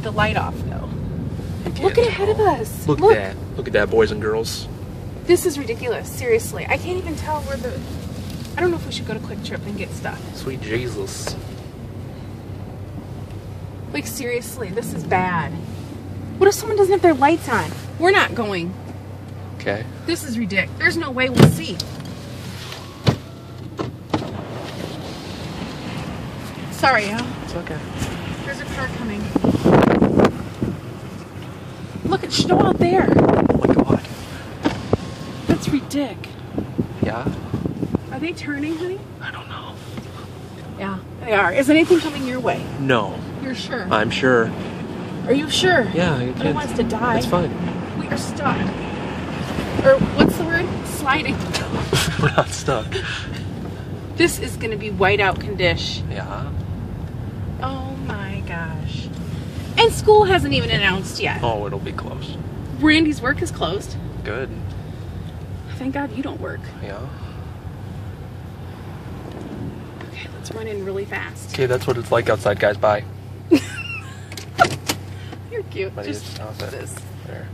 the light off, though. Okay, Look ahead of us. Look at that. Look at that, boys and girls. This is ridiculous. Seriously. I can't even tell where the... I don't know if we should go to Quick Trip and get stuff. Sweet Jesus. Like, seriously, this is bad. What if someone doesn't have their lights on? We're not going. Okay. This is ridiculous. There's no way we'll see. Sorry, Al. It's okay. There's a car coming. Look, it's snow out there. Oh my God. That's ridiculous. Yeah? Are they turning, honey? I don't know. Yeah, they are. Is anything coming your way? No. You're sure? I'm sure. Are you sure? Yeah. I don't want us to die. It's fine. We are stuck. Or what's the word? Sliding. We're not stuck. This is going to be whiteout condition. Yeah. Oh my gosh. And school hasn't even announced yet. Oh, it'll be close. Randy's work is closed. Good. Thank God you don't work. Yeah. Okay, let's run in really fast. Okay, that's what it's like outside, guys. Bye. You're cute. Buddy, Just stop it. this. There.